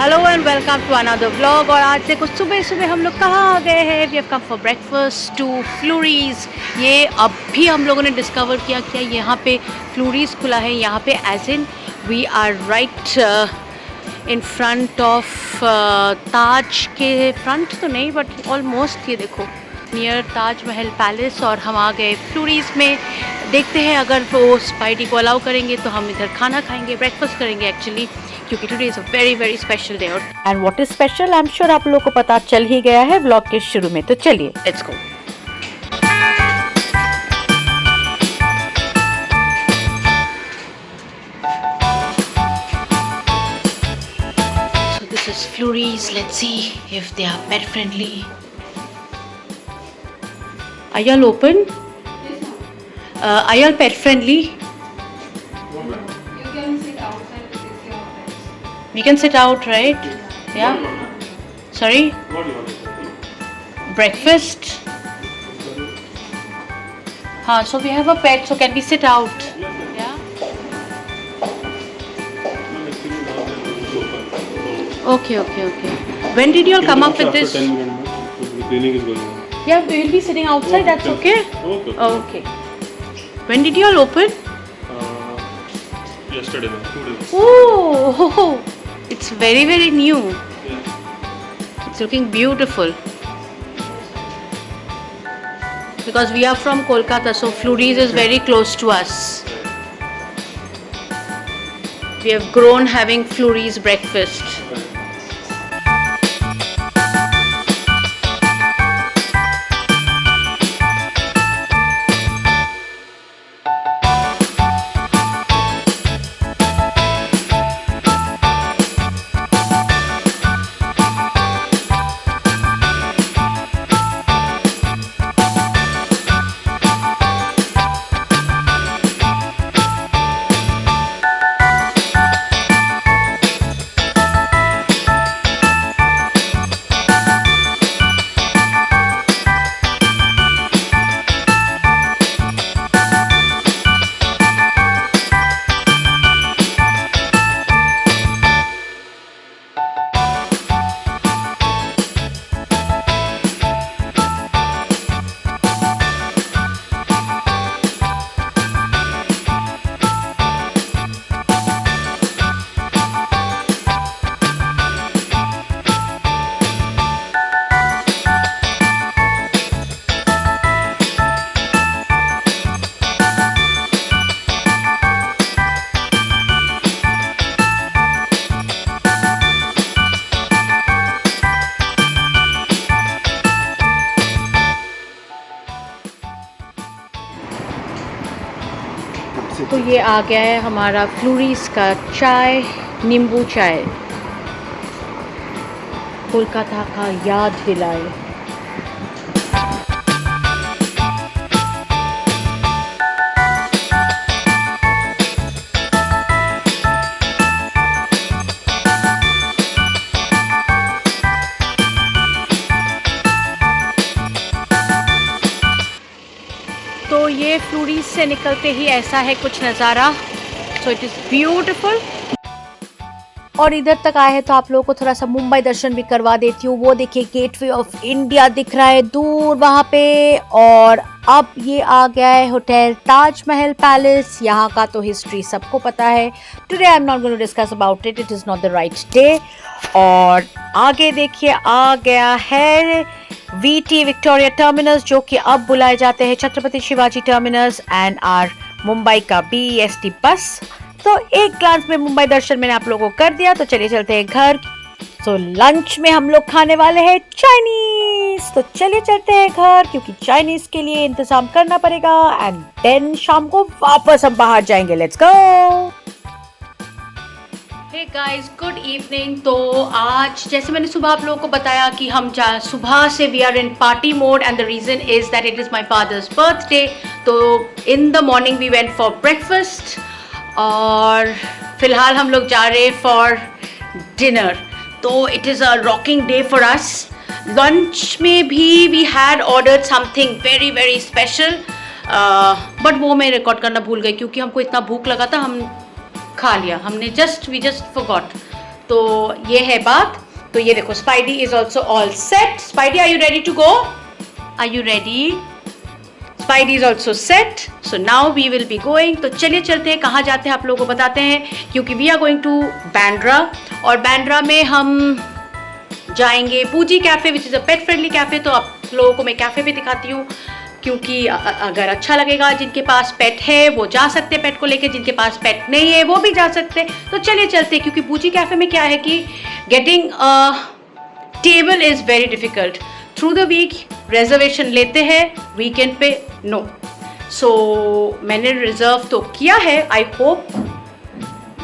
Hello and welcome to another vlog. और आज देखो सुबह सुबह हम लोग कहाँ आ गए हैं। We have come for breakfast to Fleurys. ये अभी हम लोगों ने डिस्कवर किया कि यहाँ पे फ्लूरीज खुला है। यहाँ पे as in we are right in front of Taj के फ्रंट तो नहीं बट ऑलमोस्ट ये देखो नियर ताज महल पैलेस। और हम आ गए फ्लूरीज में। देखते हैं अगर वो स्पाइडी को अलाउ करेंगे तो हम इधर खाना खाएंगे, ब्रेकफास्ट करेंगे एक्चुअली, क्योंकि today is a very very special day. And what is special I am sure आप लोगों को पता चल ही गया है व्लॉग के शुरू में। तो चलिए let's go. So this is Flurys. Let's see if they are pet friendly. Are y'all open? Are y'all pet friendly? You can sit outside with your pets. We can sit out, right? Yeah. Sorry? Breakfast? So we have a pet, so can we sit out? Yeah. Okay. When did you all come up with this? After 10 minutes, the cleaning is going on. Yeah, we will be sitting outside. That's okay. Okay. When did you all open? Yesterday, 2 days. Oh, it's very very new. Yeah. It's looking beautiful. Because we are from Kolkata, so Flurys is very close to us. We have grown having Flurys breakfast. तो ये आ गया है हमारा फ्लूरीज का चाय, नींबू चाय, कोलकाता का याद दिलाए। तो ये फ्लूरीज से निकलते ही ऐसा है कुछ नज़ारा। So it is beautiful. और इधर तक आए हैं तो आप लोगों को थोड़ा सा मुंबई दर्शन भी करवा देती हूँ। वो देखिए गेटवे ऑफ इंडिया दिख रहा है दूर वहाँ पे। और अब ये आ गया है होटल ताज महल पैलेस। यहाँ का तो हिस्ट्री सबको पता है। Today I am not going to discuss about it, it is not the right day. और आगे देखिए आ गया है VT विक्टोरिया टर्मिनस, जो कि अब बुलाए जाते हैं छत्रपति शिवाजी टर्मिनस, एंड आर मुंबई का BEST बस। तो एक ग्लांस में मुंबई दर्शन मैंने आप लोगों को कर दिया। तो चलिए चलते हैं घर। तो लंच में हम लोग खाने वाले हैं चाइनीज। तो चलिए चलते हैं घर, क्योंकि चाइनीज के लिए इंतजाम करना पड़ेगा। एंड देन शाम को वापस हम बाहर जाएंगे। Let's go. Hey guys, good evening. तो आज जैसे मैंने सुबह आप लोगों को बताया कि हम सुबह से we are in party mode, and the reason is that it is my father's birthday. तो in the morning we went for breakfast, और फिलहाल हम लोग जा रहे फॉर डिनर। तो it is a rocking day for us. Lunch में भी we had ordered something very very special, but वो मैं रिकॉर्ड करना भूल गई क्योंकि हमको इतना भूख लगा था, हम खा लिया हमने, वी जस्ट फॉरगॉट। तो ये है बात। तो ये देखो Spidey is also all set. Spidey, are you ready to go? Are you ready? Spidey is also set. So now we will be going. तो चलिए चलते हैं, कहाँ जाते हैं आप लोगों को बताते हैं, क्योंकि we are going to Bandra, और बैंड्रा में हम जाएंगे बूजी cafe which is a pet friendly cafe. तो आप लोगों को मैं कैफ़े भी दिखाती हूँ, क्योंकि अगर अच्छा लगेगा, जिनके पास पेट है वो जा सकते हैं पेट को लेके, जिनके पास पेट नहीं है वो भी जा सकते हैं। तो चलिए चलते हैं, क्योंकि बूजी कैफ़े में क्या है कि getting table is very difficult. Through the week reservation लेते हैं, वीकेंड पे नो। सो मैंने रिजर्व तो किया है, I hope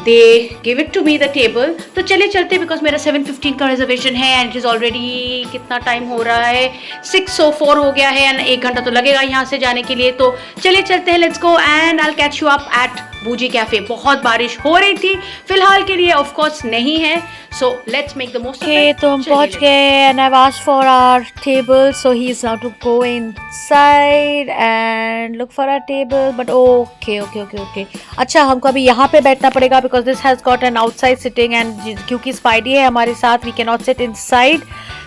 they give it to me the table. तो चलिए चलते, बिकॉज मेरा 7:15 का रिजर्वेशन है एंड इट इज़ ऑलरेडी कितना टाइम हो रहा है, 6:04 हो गया है एंड 1 घंटा तो लगेगा यहाँ से जाने के लिए। तो चलिए चलते हैं, let's go and I will catch you up at बूजी कैफ़े। बहुत बारिश हो रही थी, फिलहाल के लिए ऑफ कोर्स नहीं है, so let's make the most of it. तो हम पहुंच गए and I asked for our table, so he is now to go inside and look for our table, but okay okay okay okay. अच्छा, हमको अभी यहाँ पे बैठना पड़ेगा because this has got an outside sitting and क्योंकि Spidey है हमारे साथ, we can not sit inside.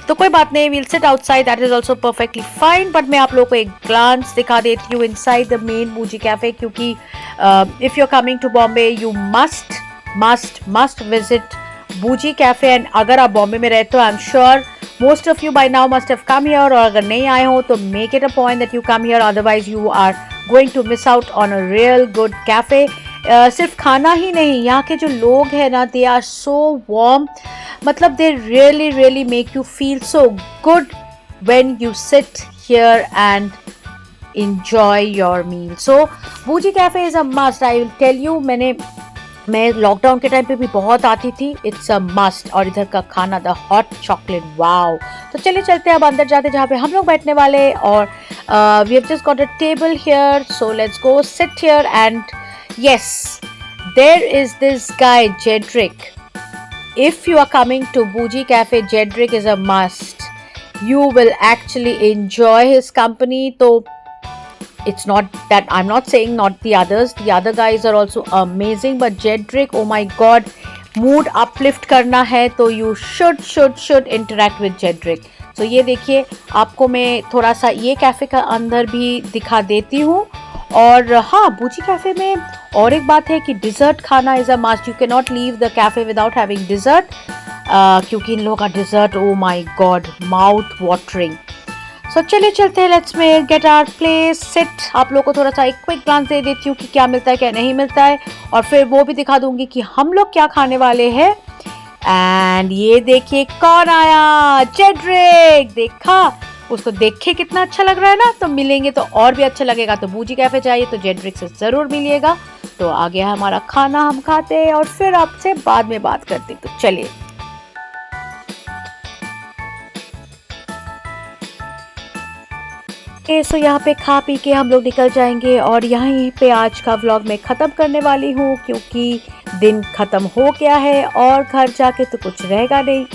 तो कोई बात नहीं, we'll sit outside, that is also perfectly fine. But मैं आप लोगों को एक ग्लांस दिखा देती हूँ inside the main Boojee cafe, क्योंकि if you are coming to Bombay you must visit Boojee cafe. And अगर आप बॉम्बे में रहते हो, I am sure most of you by now must have come here, और अगर नहीं आए हो तो make it a point that you come here, otherwise you are going to miss out on a real good cafe. सिर्फ खाना ही नहीं, यहाँ के जो लोग हैं ना, दे आर सो वार्म, मतलब they really make you feel so good when you sit here and enjoy your meal. So बूजी cafe is a must, I will tell you। मैं लॉकडाउन के टाइम पे भी बहुत आती थी, इट्स अ मस्ट। और इधर का खाना, द हॉट चॉकलेट, वाओ। तो चलिए चलते हैं, अब अंदर जाते जहाँ पे हम लोग बैठने वाले, और we have just got a table here, so let's go sit here and yes, there is this guy Jedrick. If you are coming to Boojee cafe, Jedrick is a must, you will actually enjoy his company. तो it's not that I'm not saying not the others, the other guys are also amazing, but Jedrick, oh my god, mood uplift करना है तो you should interact with Jedrick. So ये देखिए, आपको मैं थोड़ा सा ये कैफ़े का अंदर भी दिखा देती हूँ। और हाँ, बूजी कैफ़े में और एक बात है कि डिज़र्ट खाना is a must, you can not leave the cafe without having dessert, क्योंकि इन लोगों का dessert, oh my god, mouth watering. So चलिए चलते हैं, लेट्स में गेट आवर प्लेस सिट। आप लोगों को थोड़ा सा एक क्विक ग्लांस दे देती हूँ कि क्या मिलता है क्या नहीं मिलता है, और फिर वो भी दिखा दूंगी कि हम लोग क्या खाने वाले हैं। एंड ये देखिए कौन आया, जेड्रिक। देखा, उसको देख के कितना अच्छा लग रहा है ना, तो मिलेंगे तो और भी अच्छा लगेगा। तो बूजी कैफ़े चाहिए तो जेड्रिक से ज़रूर मिलिएगा। तो आ गया हमारा खाना, हम खाते हैं और फिर आपसे बाद में बात करते। तो चलिए। सो यहाँ पे खा पी के हम लोग निकल जाएंगे, और यहीं पे आज का व्लॉग मैं ख़त्म करने वाली हूँ, क्योंकि दिन ख़त्म हो गया है और घर जाके तो कुछ रहेगा नहीं।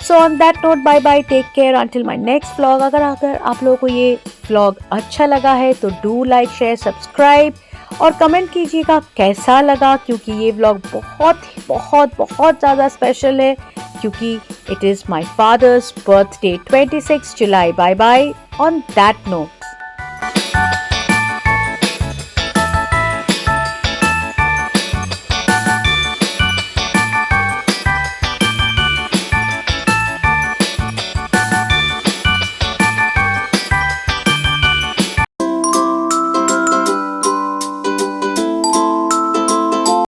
So on that note, bye bye, take care until my next vlog. अगर आप लोगों को ये व्लॉग अच्छा लगा है तो डू लाइक, शेयर, सब्सक्राइब और कमेंट कीजिएगा कैसा लगा, क्योंकि ये व्लॉग बहुत ज़्यादा स्पेशल है, क्योंकि it is my father's birthday 26 July. Bye bye on that note.